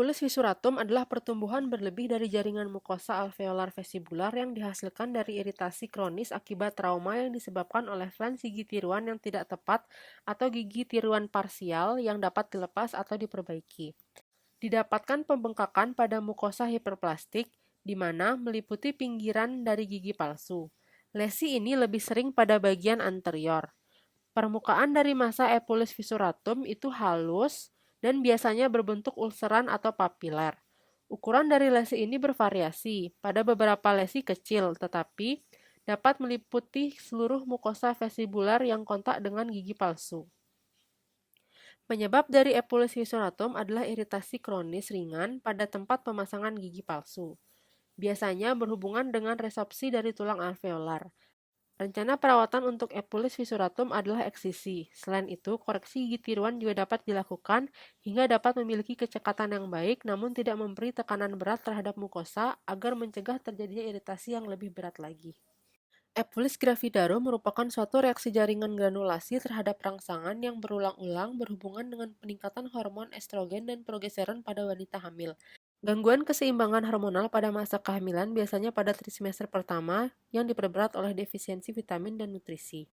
Epulis fissuratum adalah pertumbuhan berlebih dari jaringan mukosa alveolar vestibular yang dihasilkan dari iritasi kronis akibat trauma yang disebabkan oleh flange gigi tiruan yang tidak tepat atau gigi tiruan parsial yang dapat dilepas atau diperbaiki. Didapatkan pembengkakan pada mukosa hiperplastik, di mana meliputi pinggiran dari gigi palsu. Lesi ini lebih sering pada bagian anterior. Permukaan dari massa epulis fissuratum itu halus dan biasanya berbentuk ulceran atau papiler. Ukuran dari lesi ini bervariasi. Pada beberapa lesi kecil, tetapi dapat meliputi seluruh mukosa vestibular yang kontak dengan gigi palsu. Penyebab dari epulis fissuratum adalah iritasi kronis ringan pada tempat pemasangan gigi palsu. Biasanya berhubungan dengan resorpsi dari tulang alveolar. Rencana perawatan untuk epulis fissuratum adalah eksisi. Selain itu, koreksi gigi tiruan juga dapat dilakukan hingga dapat memiliki kecekatan yang baik namun tidak memberi tekanan berat terhadap mukosa agar mencegah terjadinya iritasi yang lebih berat lagi. Epulis gravidarum merupakan suatu reaksi jaringan granulasi terhadap rangsangan yang berulang-ulang berhubungan dengan peningkatan hormon estrogen dan progesteron pada wanita hamil. Gangguan keseimbangan hormonal pada masa kehamilan biasanya pada trimester pertama yang diperberat oleh defisiensi vitamin dan nutrisi.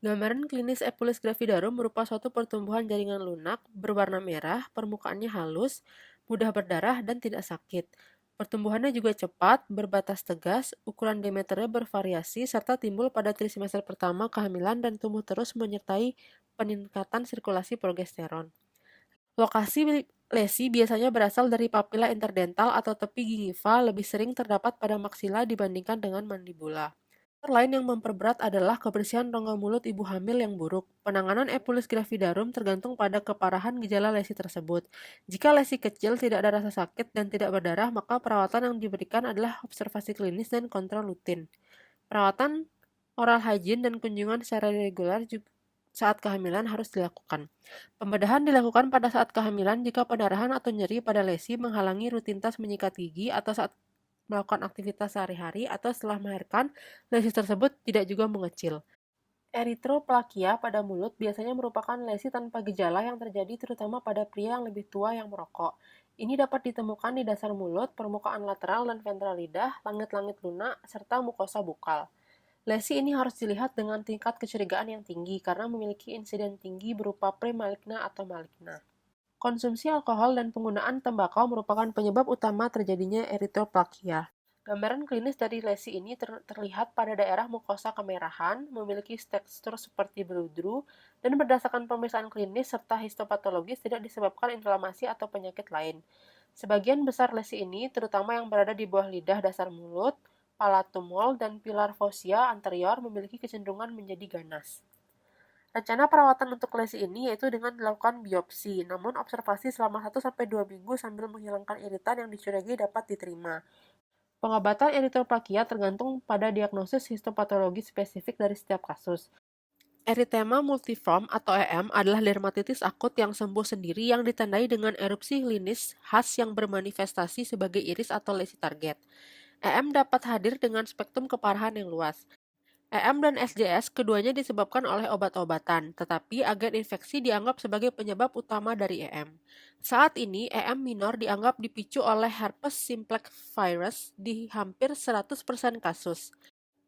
Gambaran klinis Epulis gravidarum berupa suatu pertumbuhan jaringan lunak berwarna merah, permukaannya halus, mudah berdarah, dan tidak sakit. Pertumbuhannya juga cepat, berbatas tegas, ukuran diameternya bervariasi, serta timbul pada trimester pertama kehamilan dan tumbuh terus menyertai peningkatan sirkulasi progesteron. Lokasi lesi biasanya berasal dari papila interdental atau tepi gingiva lebih sering terdapat pada maksila dibandingkan dengan mandibula. Faktor lain yang memperberat adalah kebersihan rongga mulut ibu hamil yang buruk. Penanganan epulis gravidarum tergantung pada keparahan gejala lesi tersebut. Jika lesi kecil, tidak ada rasa sakit, dan tidak berdarah, maka perawatan yang diberikan adalah observasi klinis dan kontrol rutin. Perawatan oral hygiene dan kunjungan secara reguler juga saat kehamilan harus dilakukan. Pembedahan dilakukan pada saat kehamilan jika pendarahan atau nyeri pada lesi menghalangi rutinitas menyikat gigi atau saat melakukan aktivitas sehari-hari atau setelah melahirkan, lesi tersebut tidak juga mengecil. Eritroplakia pada mulut biasanya merupakan lesi tanpa gejala yang terjadi terutama pada pria yang lebih tua yang merokok. Ini dapat ditemukan di dasar mulut, permukaan lateral dan ventral lidah, langit-langit lunak, serta mukosa bukal. Lesi ini harus dilihat dengan tingkat kecurigaan yang tinggi karena memiliki insiden tinggi berupa premaligna atau maligna. Konsumsi alkohol dan penggunaan tembakau merupakan penyebab utama terjadinya eritroplakia. Gambaran klinis dari lesi ini terlihat pada daerah mukosa kemerahan, memiliki tekstur seperti beludru, dan berdasarkan pemeriksaan klinis serta histopatologis tidak disebabkan inflamasi atau penyakit lain. Sebagian besar lesi ini, terutama yang berada di bawah lidah dasar mulut, palatum mole, dan pilar fovea anterior memiliki kecenderungan menjadi ganas. Rencana perawatan untuk lesi ini yaitu dengan dilakukan biopsi, namun observasi selama 1-2 minggu sambil menghilangkan iritan yang dicurigai dapat diterima. Pengobatan eritroplakia tergantung pada diagnosis histopatologi spesifik dari setiap kasus. Erythema multiforme atau EM adalah dermatitis akut yang sembuh sendiri yang ditandai dengan erupsi klinis khas yang bermanifestasi sebagai iris atau lesi target. EM dapat hadir dengan spektrum keparahan yang luas. EM dan SJS keduanya disebabkan oleh obat-obatan, tetapi agen infeksi dianggap sebagai penyebab utama dari EM. Saat ini, EM minor dianggap dipicu oleh herpes simplex virus di hampir 100% kasus.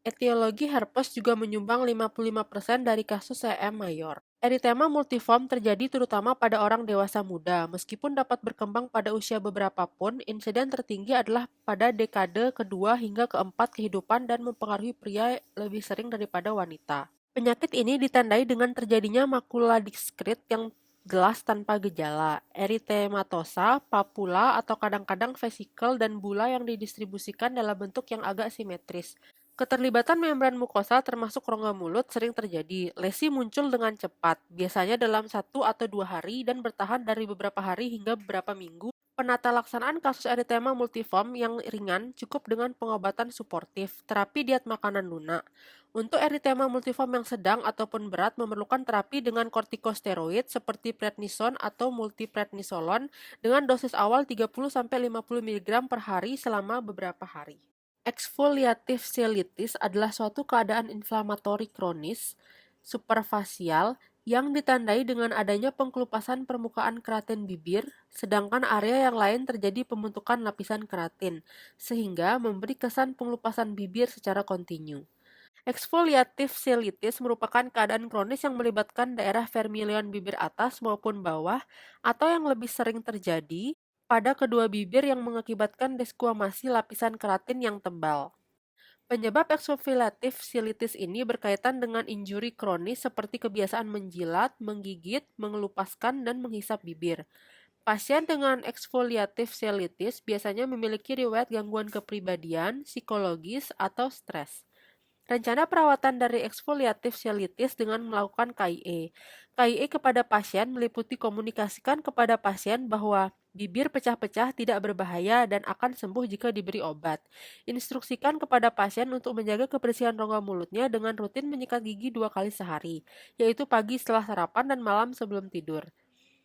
Etiologi herpes juga menyumbang 55% dari kasus EM mayor. Erythema multiforme terjadi terutama pada orang dewasa muda. Meskipun dapat berkembang pada usia beberapa pun, insiden tertinggi adalah pada dekade kedua hingga keempat kehidupan dan mempengaruhi pria lebih sering daripada wanita. Penyakit ini ditandai dengan terjadinya makula diskrit yang jelas tanpa gejala, eritematosa, papula, atau kadang-kadang vesikel dan bula yang didistribusikan dalam bentuk yang agak simetris. Keterlibatan membran mukosa termasuk rongga mulut sering terjadi. Lesi muncul dengan cepat, biasanya dalam 1 atau 2 hari dan bertahan dari beberapa hari hingga beberapa minggu. Penata laksanaan kasus erythema multiforme yang ringan cukup dengan pengobatan suportif, terapi diet makanan lunak. Untuk erythema multiforme yang sedang ataupun berat memerlukan terapi dengan kortikosteroid seperti prednison atau multiprednisolon dengan dosis awal 30-50 mg per hari selama beberapa hari. Exfoliative cheilitis adalah suatu keadaan inflamatori kronis superfasial yang ditandai dengan adanya pengkelupasan permukaan keratin bibir, sedangkan area yang lain terjadi pembentukan lapisan keratin, sehingga memberi kesan pengelupasan bibir secara kontinu. Exfoliative cheilitis merupakan keadaan kronis yang melibatkan daerah vermilion bibir atas maupun bawah, atau yang lebih sering terjadi pada kedua bibir yang mengakibatkan desquamasi lapisan keratin yang tebal. Penyebab exfoliative cheilitis ini berkaitan dengan injuri kronis seperti kebiasaan menjilat, menggigit, mengelupaskan, dan menghisap bibir. Pasien dengan exfoliative cheilitis biasanya memiliki riwayat gangguan kepribadian, psikologis, atau stres. Rencana perawatan dari exfoliative cheilitis dengan melakukan KIE. KIE kepada pasien meliputi komunikasikan kepada pasien bahwa bibir pecah-pecah tidak berbahaya dan akan sembuh jika diberi obat. Instruksikan kepada pasien untuk menjaga kebersihan rongga mulutnya dengan rutin menyikat gigi 2 kali sehari, yaitu pagi setelah sarapan dan malam sebelum tidur.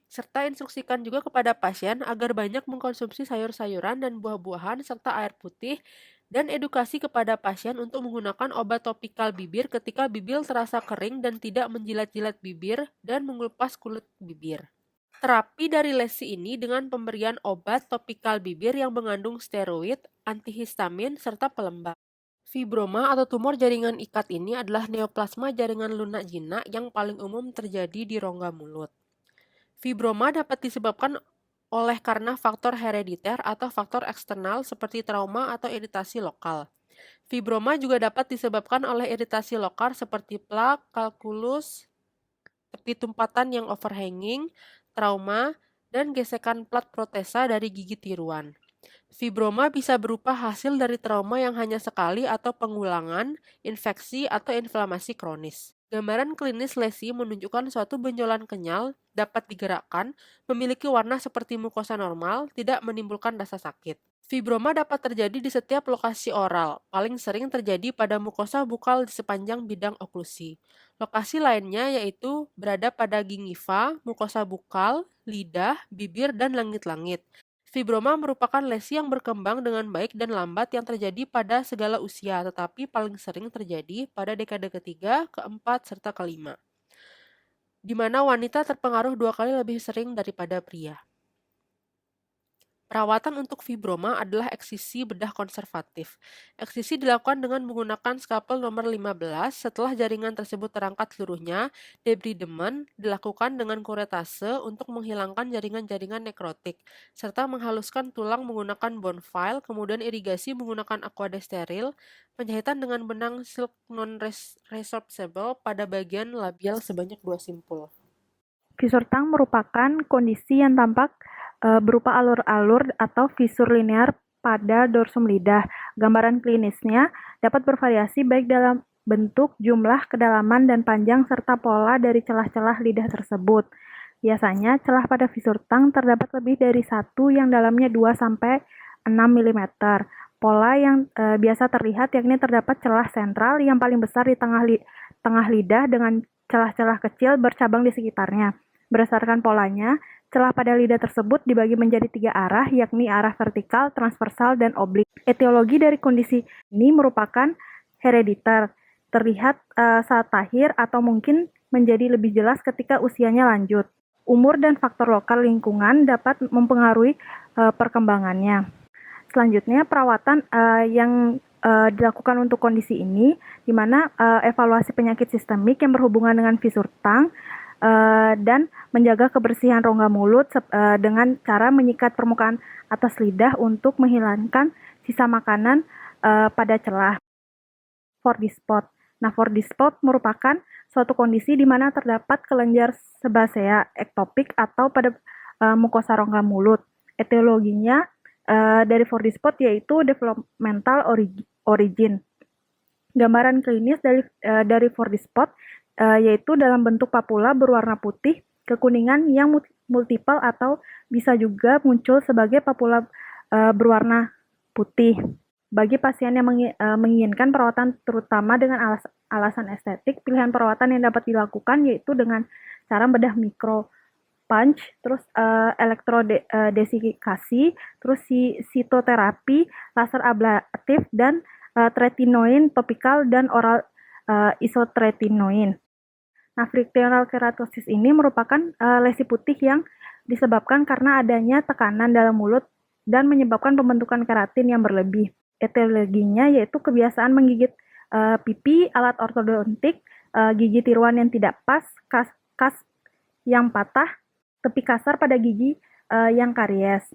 Serta instruksikan juga kepada pasien agar banyak mengkonsumsi sayur-sayuran dan buah-buahan serta air putih, dan edukasi kepada pasien untuk menggunakan obat topikal bibir ketika bibir terasa kering dan tidak menjilat-jilat bibir dan mengelupas kulit bibir. Terapi dari lesi ini dengan pemberian obat topikal bibir yang mengandung steroid, antihistamin, serta pelembab. Fibroma atau tumor jaringan ikat ini adalah neoplasma jaringan lunak jinak yang paling umum terjadi di rongga mulut. Fibroma dapat disebabkan oleh karena faktor herediter atau faktor eksternal seperti trauma atau iritasi lokal. Fibroma juga dapat disebabkan oleh iritasi lokal seperti plak, kalkulus, tepi tumpatan yang overhanging, trauma, dan gesekan plat protesa dari gigi tiruan. Fibroma bisa berupa hasil dari trauma yang hanya sekali atau pengulangan, infeksi, atau inflamasi kronis. Gambaran klinis lesi menunjukkan suatu benjolan kenyal, dapat digerakkan, memiliki warna seperti mukosa normal, tidak menimbulkan rasa sakit. Fibroma dapat terjadi di setiap lokasi oral, paling sering terjadi pada mukosa bukal di sepanjang bidang oklusi. Lokasi lainnya yaitu berada pada gingiva, mukosa bukal, lidah, bibir, dan langit-langit. Fibroma merupakan lesi yang berkembang dengan baik dan lambat yang terjadi pada segala usia, tetapi paling sering terjadi pada dekade ketiga, keempat, serta kelima, di mana wanita terpengaruh 2 kali lebih sering daripada pria. Perawatan untuk fibroma adalah eksisi bedah konservatif. Eksisi dilakukan dengan menggunakan skalpel nomor 15. Setelah jaringan tersebut terangkat seluruhnya, debridement dilakukan dengan kuretase untuk menghilangkan jaringan-jaringan nekrotik, serta menghaluskan tulang menggunakan bone file, kemudian irigasi menggunakan aqua steril, penjahitan dengan benang silk non-resorbable pada bagian labial sebanyak 2 simpul. Fisur tang merupakan kondisi yang tampak berupa alur-alur atau fisur linear pada dorsum lidah. Gambaran klinisnya dapat bervariasi baik dalam bentuk, jumlah, kedalaman, dan panjang, serta pola dari celah-celah lidah tersebut. Biasanya, celah pada fisur tang terdapat lebih dari satu yang dalamnya 2-6 mm. Pola yang biasa terlihat yakni terdapat celah sentral yang paling besar di tengah lidah dengan celah-celah kecil bercabang di sekitarnya. Berdasarkan polanya, celah pada lidah tersebut dibagi menjadi 3 arah, yakni arah vertikal, transversal, dan oblik. Etiologi dari kondisi ini merupakan herediter, terlihat saat lahir atau mungkin menjadi lebih jelas ketika usianya lanjut. Umur dan faktor lokal lingkungan dapat mempengaruhi perkembangannya. Selanjutnya, perawatan yang dilakukan untuk kondisi ini, di mana evaluasi penyakit sistemik yang berhubungan dengan fisur tang, dan menjaga kebersihan rongga mulut dengan cara menyikat permukaan atas lidah untuk menghilangkan sisa makanan pada celah. Fordy spot. Nah, Fordy spot merupakan suatu kondisi di mana terdapat kelenjar sebasea ektopik atau pada mukosa rongga mulut. Etiologinya dari Fordy spot yaitu developmental origin. Gambaran klinis dari Fordy spot yaitu dalam bentuk papula berwarna putih, kekuningan yang multiple atau bisa juga muncul sebagai papula berwarna putih. Bagi pasien yang menginginkan perawatan terutama dengan alasan estetik, pilihan perawatan yang dapat dilakukan yaitu dengan cara bedah mikro punch, terus elektrodesifikasi, terus sitoterapi, laser ablatif, dan tretinoin topikal dan oral isotretinoin. Nah, frictional keratosis ini merupakan lesi putih yang disebabkan karena adanya tekanan dalam mulut dan menyebabkan pembentukan keratin yang berlebih. Etiologinya yaitu kebiasaan menggigit pipi, alat ortodontik, gigi tiruan yang tidak pas, kas yang patah, tepi kasar pada gigi yang karies.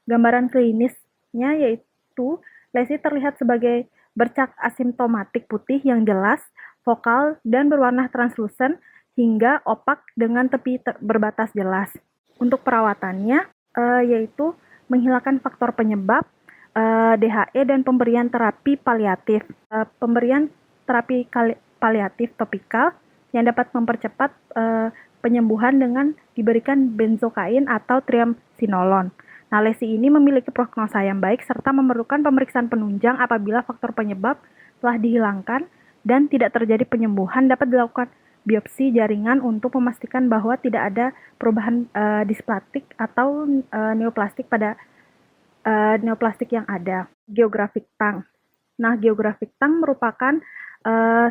Gambaran klinisnya yaitu lesi terlihat sebagai bercak asimptomatik putih yang jelas, vokal, dan berwarna translusen hingga opak dengan tepi berbatas jelas. Untuk perawatannya yaitu menghilangkan faktor penyebab, DHE, dan pemberian terapi paliatif. Pemberian terapi paliatif topikal yang dapat mempercepat penyembuhan dengan diberikan benzokain atau triamcinolone. Nah, lesi ini memiliki prognosa yang baik serta memerlukan pemeriksaan penunjang apabila faktor penyebab telah dihilangkan dan tidak terjadi penyembuhan. Dapat dilakukan biopsi jaringan untuk memastikan bahwa tidak ada perubahan displastik atau neoplastik pada neoplastik yang ada. Geographic tongue. Nah, geographic tongue merupakan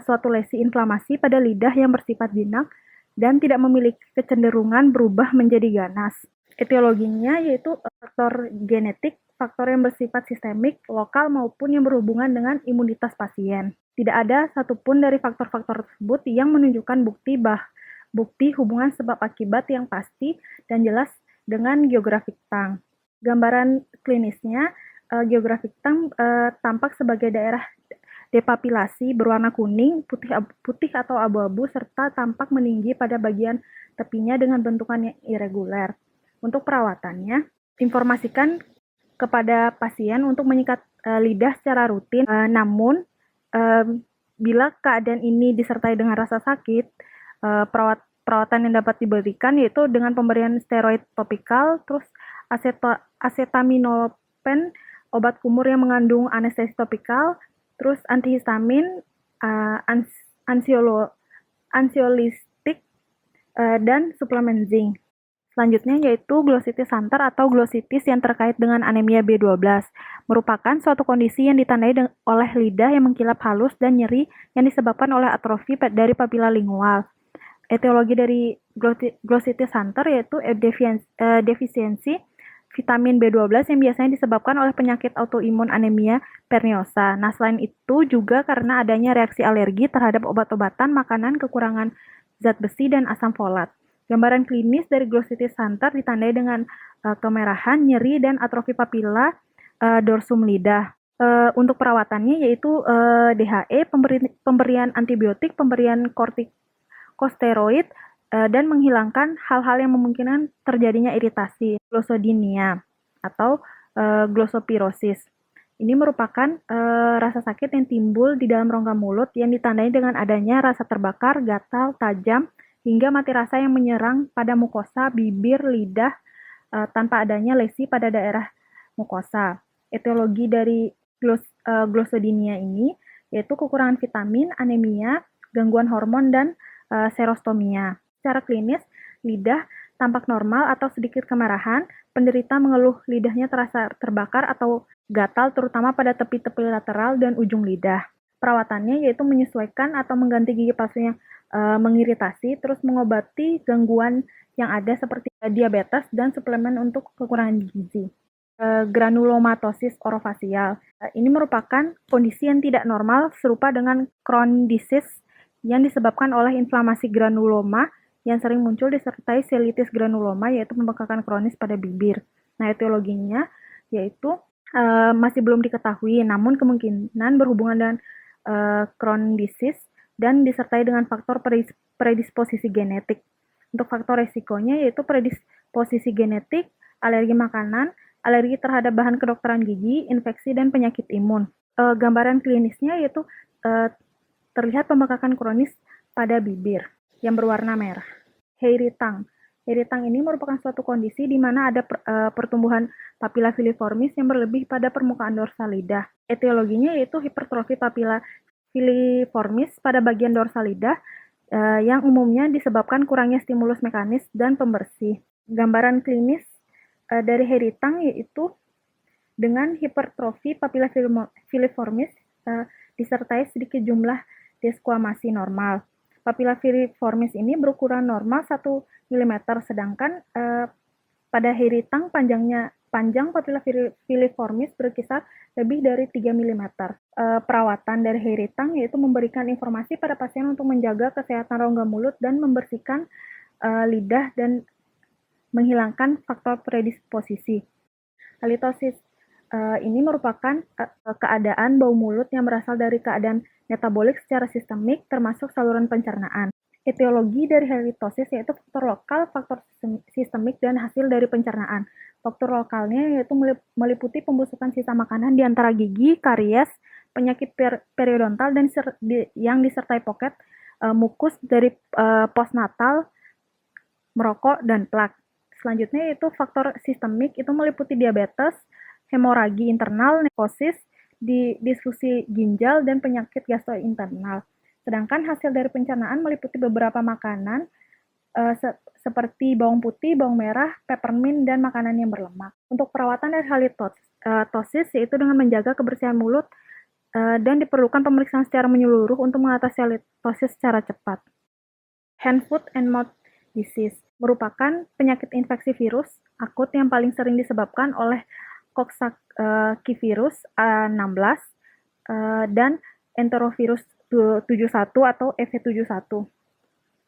suatu lesi inflamasi pada lidah yang bersifat jinak dan tidak memiliki kecenderungan berubah menjadi ganas. Etiologinya yaitu faktor genetik, faktor yang bersifat sistemik, lokal maupun yang berhubungan dengan imunitas pasien. Tidak ada satupun dari faktor-faktor tersebut yang menunjukkan bukti hubungan sebab akibat yang pasti dan jelas dengan geographic tongue. Gambaran klinisnya, geographic tongue tampak sebagai daerah depapilasi berwarna kuning, putih atau abu-abu, serta tampak meninggi pada bagian tepinya dengan bentukan yang irregular. Untuk perawatannya, informasikan kepada pasien untuk menyikat lidah secara rutin. Namun, bila keadaan ini disertai dengan rasa sakit, perawatan yang dapat diberikan yaitu dengan pemberian steroid topikal, terus acetaminophen, obat kumur yang mengandung anestesi topikal, terus antihistamin, ansiolistik, dan suplemen zinc. Selanjutnya yaitu glossitis hunter atau glossitis yang terkait dengan anemia B12. Merupakan suatu kondisi yang ditandai oleh lidah yang mengkilap halus dan nyeri yang disebabkan oleh atrofi dari papila lingual. Etiologi dari glossitis hunter yaitu defisiensi vitamin B12 yang biasanya disebabkan oleh penyakit autoimun anemia perniosa. Nah, selain itu juga karena adanya reaksi alergi terhadap obat-obatan, makanan, kekurangan zat besi, dan asam folat. Gambaran klinis dari glossitis hunter ditandai dengan kemerahan, nyeri, dan atrofi papila dorsum lidah. Untuk perawatannya yaitu DHE, pemberian antibiotik, pemberian kortikosteroid, dan menghilangkan hal-hal yang memungkinkan terjadinya iritasi, glossodinia atau glossopirosis. Ini merupakan rasa sakit yang timbul di dalam rongga mulut yang ditandai dengan adanya rasa terbakar, gatal, tajam, hingga mati rasa yang menyerang pada mukosa, bibir, lidah, tanpa adanya lesi pada daerah mukosa. Etiologi dari glossodinia ini yaitu kekurangan vitamin, anemia, gangguan hormon, dan serostomia. Secara klinis, lidah tampak normal atau sedikit kemerahan, penderita mengeluh lidahnya terasa terbakar atau gatal terutama pada tepi-tepi lateral dan ujung lidah. Perawatannya yaitu menyesuaikan atau mengganti gigi palsu yang mengiritasi, terus mengobati gangguan yang ada seperti diabetes dan suplemen untuk kekurangan gizi. Granulomatosis orofasial. Ini merupakan kondisi yang tidak normal serupa dengan Crohn's disease yang disebabkan oleh inflamasi granuloma yang sering muncul disertai selitis granuloma yaitu pembengkakan kronis pada bibir. Nah, etiologinya yaitu masih belum diketahui, namun kemungkinan berhubungan dengan Crohn's disease dan disertai dengan faktor predisposisi genetik. Untuk faktor resikonya yaitu predisposisi genetik, alergi makanan, alergi terhadap bahan kedokteran gigi, infeksi, dan penyakit imun. Gambaran klinisnya yaitu terlihat pembengkakan kronis pada bibir yang berwarna merah. Hairy tongue. Hairy tongue ini merupakan suatu kondisi di mana ada pertumbuhan papilla filiformis yang berlebih pada permukaan dorsal lidah. Etiologinya yaitu hipertrofi papilla filiformis pada bagian dorsal lidah yang umumnya disebabkan kurangnya stimulus mekanis dan pembersih. Gambaran klinis dari hairy tongue yaitu dengan hipertrofi papilla filiformis disertai sedikit jumlah desquamasi normal. Papilla filiformis ini berukuran normal 1 mm, sedangkan pada hiritang panjang papilla filiformis berkisar lebih dari 3 mm. Perawatan dari hiritang yaitu memberikan informasi pada pasien untuk menjaga kesehatan rongga mulut dan membersihkan lidah dan menghilangkan faktor predisposisi. Halitosis ini merupakan keadaan bau mulut yang berasal dari keadaan metabolik secara sistemik termasuk saluran pencernaan. Etiologi dari halitosis yaitu faktor lokal, faktor sistemik, dan hasil dari pencernaan. Faktor lokalnya yaitu meliputi pembusukan sisa makanan di antara gigi, karies, penyakit periodontal, dan yang disertai poket, mukus dari postnatal, merokok, dan plak. Selanjutnya yaitu faktor sistemik itu meliputi diabetes, hemoragi internal, nekrosis, disfusi ginjal, dan penyakit gastrointestinal. Sedangkan hasil dari pencernaan meliputi beberapa makanan seperti bawang putih, bawang merah, peppermint, dan makanan yang berlemak. Untuk perawatan dari halitosis yaitu dengan menjaga kebersihan mulut dan diperlukan pemeriksaan secara menyeluruh untuk mengatasi halitosis secara cepat. Hand, foot, and mouth disease merupakan penyakit infeksi virus akut yang paling sering disebabkan oleh Coxsackie-virus A16 dan enterovirus 71 atau EV71.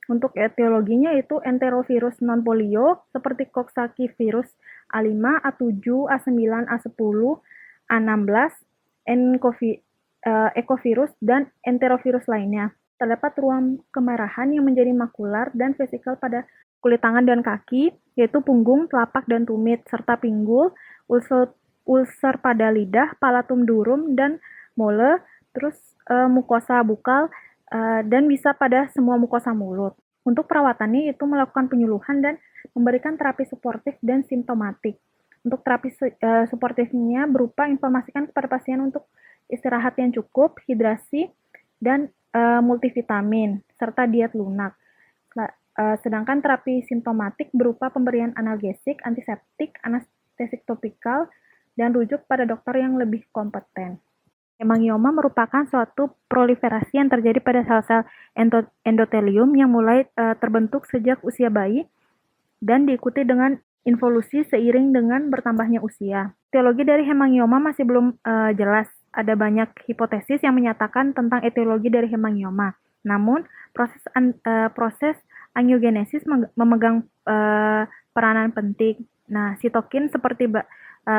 Untuk etiologinya itu enterovirus non-polio seperti Coxsackie-virus A5, A7, A9, A10, A16, Ecovirus, dan enterovirus lainnya. Terdapat ruam kemerahan yang menjadi makular dan vesikal pada kulit tangan dan kaki, yaitu punggung, telapak, dan tumit, serta pinggul, ulcer pada lidah, palatum durum, dan mole, terus mukosa bukal, dan bisa pada semua mukosa mulut. Untuk perawatannya itu melakukan penyuluhan dan memberikan terapi suportif dan simptomatik. Untuk terapi suportifnya berupa informasikan kepada pasien untuk istirahat yang cukup, hidrasi, dan multivitamin, serta diet lunak. Sedangkan terapi simptomatik berupa pemberian analgesik, antiseptik, anestesik topikal, dan rujuk pada dokter yang lebih kompeten. Hemangioma merupakan suatu proliferasi yang terjadi pada sel-sel endotelium yang mulai terbentuk sejak usia bayi dan diikuti dengan involusi seiring dengan bertambahnya usia. Etiologi dari hemangioma masih belum jelas. Ada banyak hipotesis yang menyatakan tentang etiologi dari hemangioma. Namun, proses angiogenesis memegang peranan penting. Nah, sitokin seperti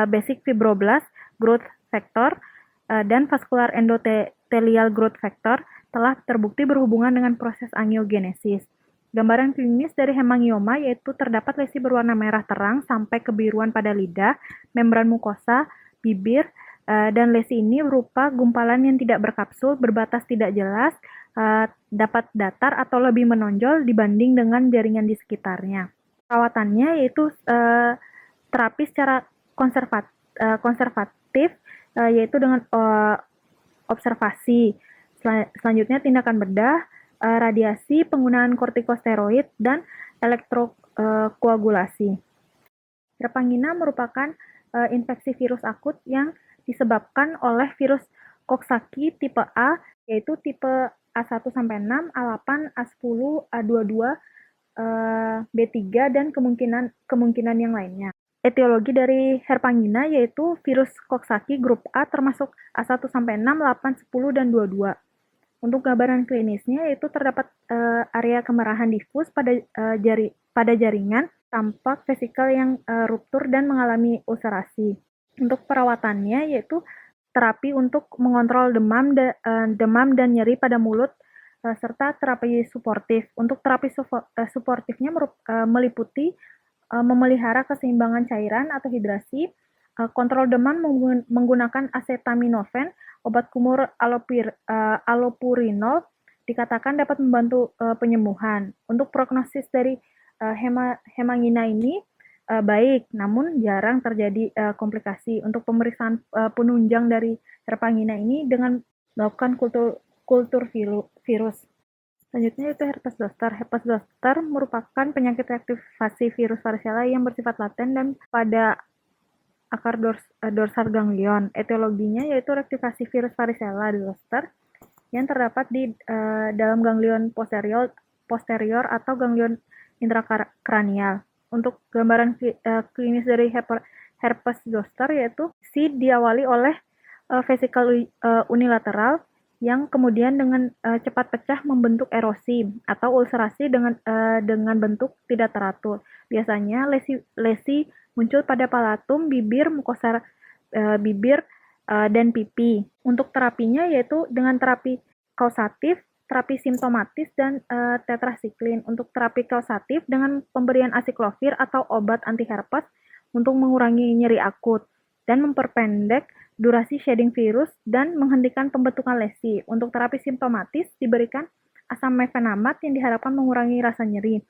basic fibroblast growth factor dan vascular endothelial growth factor telah terbukti berhubungan dengan proses angiogenesis. Gambaran klinis dari hemangioma yaitu terdapat lesi berwarna merah terang sampai kebiruan pada lidah, membran mukosa, bibir, dan lesi ini berupa gumpalan yang tidak berkapsul, berbatas tidak jelas, dapat datar atau lebih menonjol dibanding dengan jaringan di sekitarnya. Perawatannya yaitu terapi secara konservatif, yaitu dengan observasi. Selanjutnya tindakan bedah, radiasi, penggunaan kortikosteroid, dan elektrokoagulasi. Terpangina merupakan infeksi virus akut yang disebabkan oleh virus Coxsackie tipe A, yaitu tipe A1-6, A8, A10, A22, B3, dan kemungkinan yang lainnya. Etiologi dari Herpangina yaitu virus Coxsackie grup A termasuk A1-6, 8, 10, dan 22. Untuk gambaran klinisnya yaitu terdapat area kemerahan difus pada jaringan, tampak vesikal yang ruptur dan mengalami ulcerasi. Untuk perawatannya yaitu terapi untuk mengontrol demam dan nyeri pada mulut serta terapi suportif. Untuk terapi suportifnya meliputi memelihara keseimbangan cairan atau hidrasi, kontrol demam menggunakan acetaminophen, obat kumur allopurinol dikatakan dapat membantu penyembuhan. Untuk prognosis dari hemangina ini baik, namun jarang terjadi komplikasi. Untuk pemeriksaan penunjang dari herpangina ini dengan melakukan kultur virus. Selanjutnya itu herpes zoster. Herpes zoster merupakan penyakit reaktivasi virus varicella yang bersifat laten dan pada akar dorsal ganglion. Etiologinya yaitu reaktivasi virus varicella zoster yang terdapat di dalam ganglion posterior atau ganglion intrakranial. Untuk gambaran klinis dari herpes zoster yaitu diawali oleh vesikel unilateral yang kemudian dengan cepat pecah membentuk erosi atau ulcerasi dengan bentuk tidak teratur. Biasanya lesi muncul pada palatum, bibir, mukosa bibir, dan pipi. Untuk terapinya yaitu dengan terapi kausatif, terapi simptomatis, dan tetrasiklin. Untuk terapi kausatif dengan pemberian asiklovir atau obat anti herpes untuk mengurangi nyeri akut dan memperpendek durasi shedding virus dan menghentikan pembentukan lesi. Untuk terapi simptomatis diberikan asam mefenamat yang diharapkan mengurangi rasa nyeri.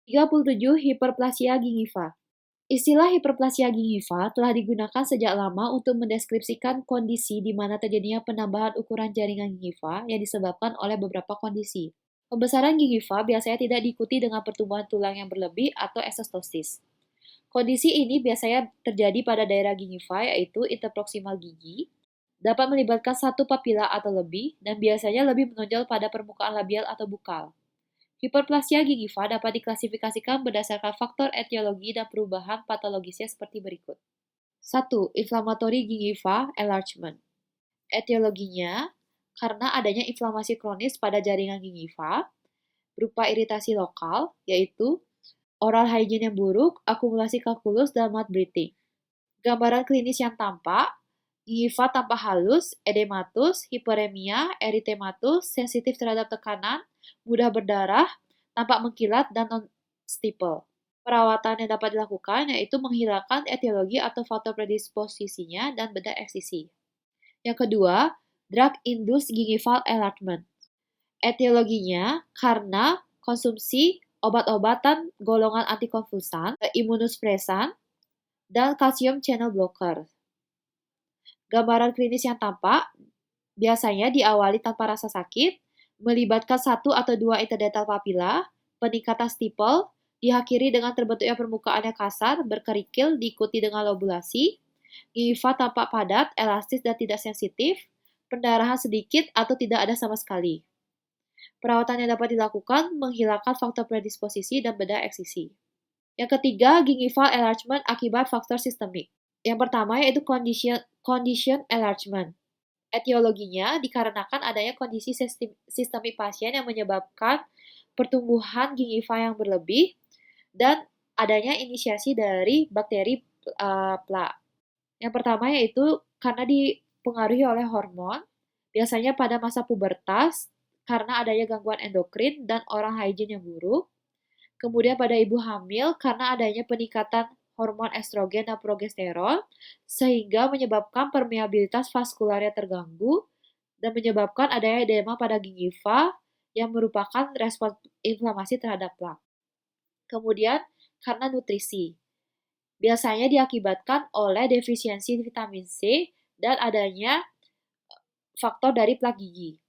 37. Hiperplasia gingiva. Istilah hiperplasia gingiva telah digunakan sejak lama untuk mendeskripsikan kondisi di mana terjadinya penambahan ukuran jaringan gingiva yang disebabkan oleh beberapa kondisi. Pembesaran gingiva biasanya tidak diikuti dengan pertumbuhan tulang yang berlebih atau eksostosis. Kondisi ini biasanya terjadi pada daerah gingiva yaitu interproksimal gigi, dapat melibatkan satu papila atau lebih, dan biasanya lebih menonjol pada permukaan labial atau bukal. Hiperplasia gingiva dapat diklasifikasikan berdasarkan faktor etiologi dan perubahan patologisnya seperti berikut. 1. Inflammatory gingiva enlargement. Etiologinya karena adanya inflamasi kronis pada jaringan gingiva berupa iritasi lokal, yaitu oral hygiene yang buruk, akumulasi kalkulus, dan mouth breathing. Gambaran klinis yang tampak, gingiva tampak halus, edematus, hiperemia, eritematus, sensitif terhadap tekanan, mudah berdarah, tampak mengkilat, dan non-stipple. Perawatan yang dapat dilakukan yaitu menghilangkan etiologi atau faktor predisposisinya dan bedah eksisi. Yang kedua, drug-induced gingival enlargement. Etiologinya karena konsumsi obat-obatan golongan antikonvulsan, imunospresan, dan kalsium channel blocker. Gambaran klinis yang tampak biasanya diawali tanpa rasa sakit, melibatkan satu atau dua interdental papila, peningkatan stipple, diakhiri dengan terbentuknya permukaan yang kasar, berkerikil, diikuti dengan lobulasi, gingiva tampak padat, elastis, dan tidak sensitif, pendarahan sedikit atau tidak ada sama sekali. Perawatan yang dapat dilakukan menghilangkan faktor predisposisi dan bedah eksisi. Yang ketiga, gingival enlargement akibat faktor sistemik. Yang pertama yaitu condition enlargement. Etiologinya dikarenakan adanya kondisi sistemik pasien yang menyebabkan pertumbuhan gingiva yang berlebih dan adanya inisiasi dari bakteri plaque. Yang pertama yaitu karena dipengaruhi oleh hormon, biasanya pada masa pubertas karena adanya gangguan endokrin dan oral hygiene yang buruk. Kemudian pada ibu hamil karena adanya peningkatan hormon estrogen dan progesteron sehingga menyebabkan permeabilitas vaskularnya terganggu dan menyebabkan adanya edema pada gingiva yang merupakan respons inflamasi terhadap plak. Kemudian karena nutrisi. Biasanya diakibatkan oleh defisiensi vitamin C dan adanya faktor dari plak gigi.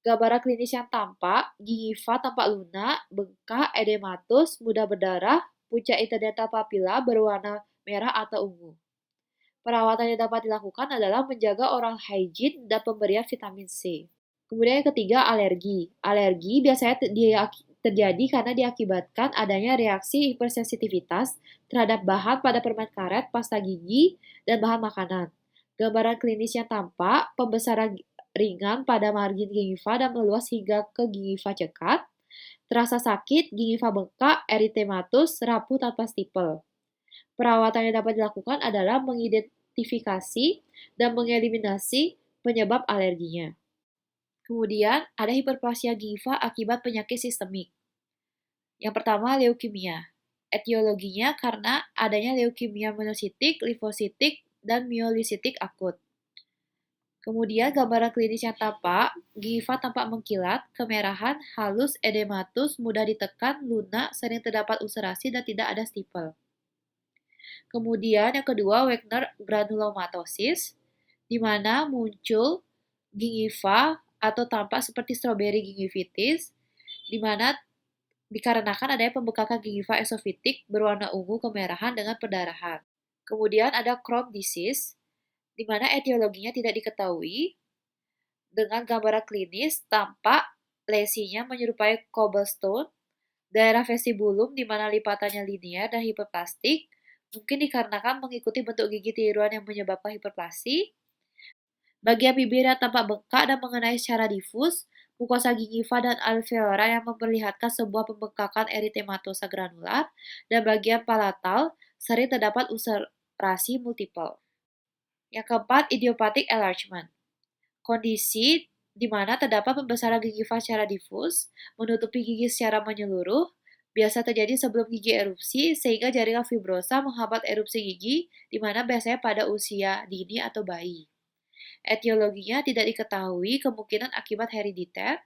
Gambaran klinis yang tampak, gingiva tampak lunak, bengkak, edematus, mudah berdarah, puncak interdental papila berwarna merah atau ungu. Perawatan yang dapat dilakukan adalah menjaga oral hygiene dan pemberian vitamin C. Kemudian yang ketiga, alergi. Alergi biasanya terjadi karena diakibatkan adanya reaksi hipersensitivitas terhadap bahan pada permen karet, pasta gigi, dan bahan makanan. Gambaran klinis yang tampak, pembesaran ringan pada margin gingiva dan meluas hingga ke gingiva cekat, terasa sakit, gingiva bengkak, eritematus, rapuh tanpa stipple. Perawatan yang dapat dilakukan adalah mengidentifikasi dan mengeliminasi penyebab alerginya. Kemudian, ada hiperplasia gingiva akibat penyakit sistemik. Yang pertama, leukemia. Etiologinya karena adanya leukemia monositik, limfositik, dan myelositik akut. Kemudian gambaran klinis yang tampak, gingiva tampak mengkilat, kemerahan, halus, edematus, mudah ditekan, lunak, sering terdapat ulcerasi dan tidak ada stipple. Kemudian yang kedua, Wagner granulomatosis, di mana muncul gingiva atau tampak seperti strawberry gingivitis, di mana dikarenakan adanya pembekakan gingiva esofitik berwarna ungu kemerahan dengan perdarahan. Kemudian ada Crohn disease, di mana etiologinya tidak diketahui, Dengan gambaran klinis, tampak lesinya menyerupai cobblestone, daerah vestibulum di mana lipatannya linear dan hiperplastik, mungkin dikarenakan mengikuti bentuk gigi tiruan yang menyebabkan hiperplasi. Bagian bibir yang tampak bengkak dan mengenai secara difus, mukosa gingiva dan alveolar yang memperlihatkan sebuah pembengkakan eritematosa granular, dan bagian palatal sering terdapat ulcerasi multiple. Yang keempat, idiopathic enlargement. Kondisi di mana terdapat pembesaran gingiva secara difus, menutupi gigi secara menyeluruh, biasa terjadi sebelum gigi erupsi, sehingga jaringan fibrosa menghambat erupsi gigi, di mana biasanya pada usia dini atau bayi. Etiologinya tidak diketahui, kemungkinan akibat herediter.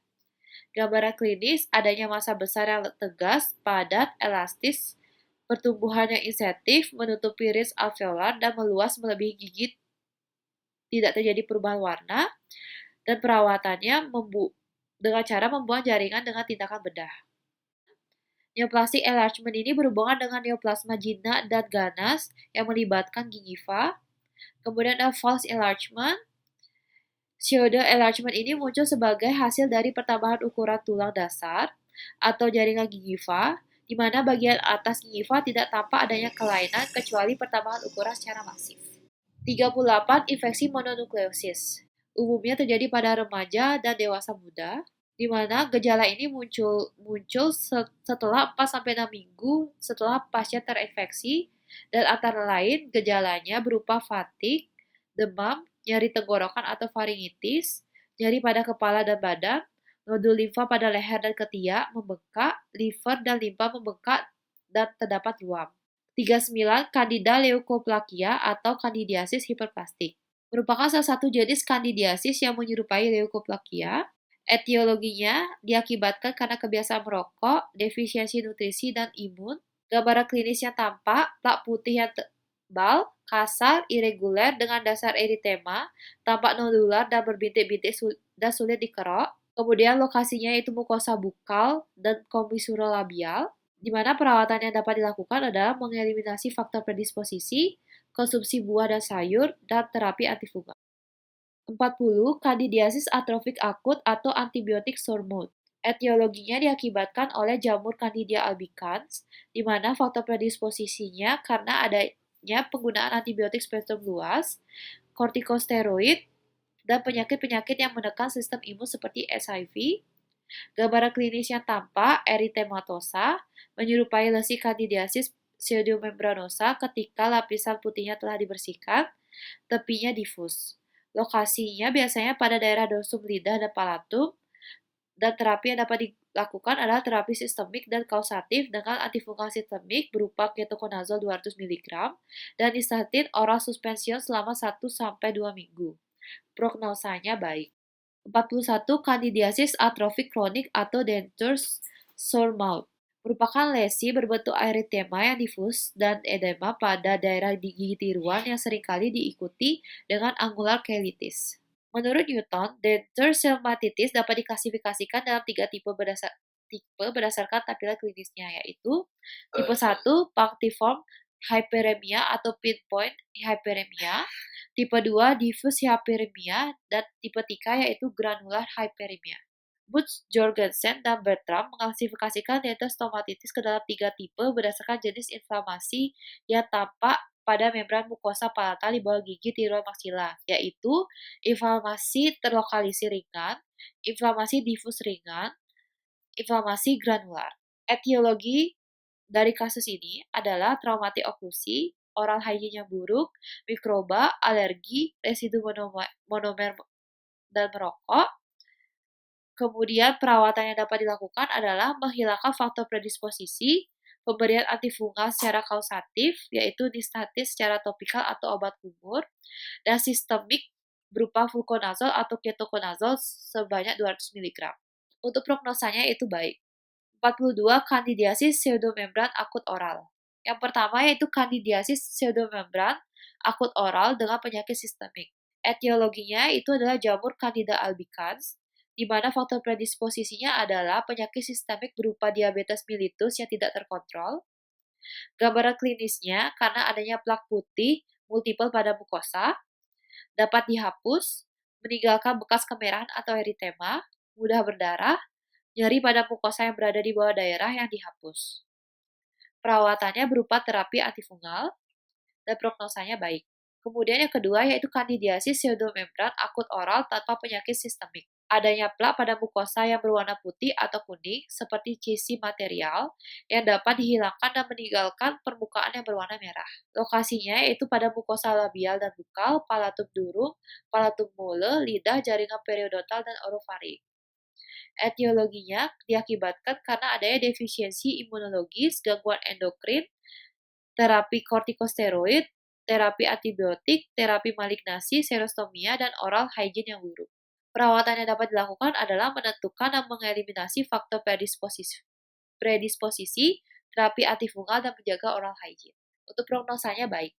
Gambaran klinis, adanya massa besar yang tegas, padat, elastis, pertumbuhan yang insentif, menutupi ridge alveolar dan meluas melebihi gigi, tidak terjadi perubahan warna, dan perawatannya dengan cara membuang jaringan dengan tindakan bedah. Neoplastic enlargement ini berhubungan dengan neoplasma jinak dan ganas yang melibatkan gingiva. Kemudian ada false enlargement. Pseudo enlargement ini muncul sebagai hasil dari pertambahan ukuran tulang dasar atau jaringan gingiva, di mana bagian atas gingiva tidak tampak adanya kelainan kecuali pertambahan ukuran secara masif. 38. Infeksi mononukleosis. Umumnya terjadi pada remaja dan dewasa muda, di mana gejala ini muncul setelah 4-6 minggu setelah pasien terinfeksi, dan antara lain gejalanya berupa fatigue, demam, nyeri tenggorokan atau faringitis, nyeri pada kepala dan badan, nodul limfa pada leher dan ketiak membengkak, liver dan limpa membengkak, dan terdapat ruam. 39. Candida leukoplakia atau kandidiasis hiperplastik. Merupakan salah satu jenis kandidiasis yang menyerupai leukoplakia. Etiologinya diakibatkan karena kebiasaan merokok, defisiensi nutrisi, dan imun. Gambaran klinis yang tampak, plak putih yang tebal, kasar, irreguler dengan dasar eritema, tampak nodular dan berbintik-bintik dan sulit dikerok. Kemudian lokasinya itu mukosa bukal dan komisural labial, di mana perawatan yang dapat dilakukan adalah mengeliminasi faktor predisposisi, konsumsi buah dan sayur, dan terapi antifungal. 40. Kandidiasis atrofik akut atau antibiotik sormut. Etiologinya diakibatkan oleh jamur Candida albicans, di mana faktor predisposisinya karena adanya penggunaan antibiotik spektrum luas, kortikosteroid, dan penyakit-penyakit yang menekan sistem imun seperti SIV. Gambaran klinis yang tampak, eritematosa, menyerupai lesi kandidiasis pseudomembranosa ketika lapisan putihnya telah dibersihkan, tepinya difus. Lokasinya biasanya pada daerah dorsum lidah dan palatum, dan terapi yang dapat dilakukan adalah terapi sistemik dan kausatif dengan antifungal sistemik berupa ketoconazole 200 mg dan nystatin oral suspension selama 1-2 minggu. Prognosanya baik. 41. Kandidiasis atrofik kronik atau dentures sore mouth. Merupakan lesi berbentuk eritema yang difus dan edema pada daerah gigi tiruan yang seringkali diikuti dengan angular cheilitis. Menurut Newton, denture stomatitis dapat diklasifikasikan dalam 3 tipe berdasarkan tampilan klinisnya, yaitu tipe 1, punctiform hyperemia atau pinpoint hyperemia, tipe 2, diffuse hyperemia, dan tipe 3 yaitu granular hyperemia. Butz, Jorgensen, dan Bertram mengklasifikasikan denture stomatitis ke dalam 3 tipe berdasarkan jenis inflamasi yang tampak pada membran mukosa palatal di bawah gigi tiroid maksila, yaitu inflamasi terlokalisir ringan, inflamasi difus ringan, inflamasi granular. Etiologi dari kasus ini adalah traumatik oklusi, oral hygiene yang buruk, mikroba, alergi, residu monomer dan merokok. Kemudian perawatan yang dapat dilakukan adalah menghilangkan faktor predisposisi, pemberian antifungal secara kausatif, yaitu nystatin secara topikal atau obat kumur, dan sistemik berupa fluconazole atau ketoconazole sebanyak 200 mg. Untuk prognosanya itu baik. 42. Kandidiasis pseudomembran akut oral. Yang pertama yaitu kandidiasis pseudomembran akut oral dengan penyakit sistemik. Etiologinya itu adalah jamur Candida albicans, di mana faktor predisposisinya adalah penyakit sistemik berupa diabetes mellitus yang tidak terkontrol. Gambaran klinisnya karena adanya plak putih multiple pada mukosa, dapat dihapus, meninggalkan bekas kemerahan atau eritema, mudah berdarah, nyeri pada mukosa yang berada di bawah daerah yang dihapus. Perawatannya berupa terapi antifungal, dan prognosanya baik. Kemudian yang kedua yaitu kandidiasis pseudomembran akut oral tanpa penyakit sistemik. Adanya plak pada mukosa yang berwarna putih atau kuning seperti cisi material yang dapat dihilangkan dan meninggalkan permukaan yang berwarna merah. Lokasinya yaitu pada mukosa labial dan bukal, palatum durum, palatum mole, lidah, jaringan periodontal, dan orofaring. Etiologinya diakibatkan karena adanya defisiensi imunologis, gangguan endokrin, terapi kortikosteroid, terapi antibiotik, terapi malignasi, serostomia, dan oral hygiene yang buruk. Perawatan yang dapat dilakukan adalah menentukan dan mengeliminasi faktor predisposisi, terapi antifungal, dan menjaga oral hygiene. Untuk prognosanya baik.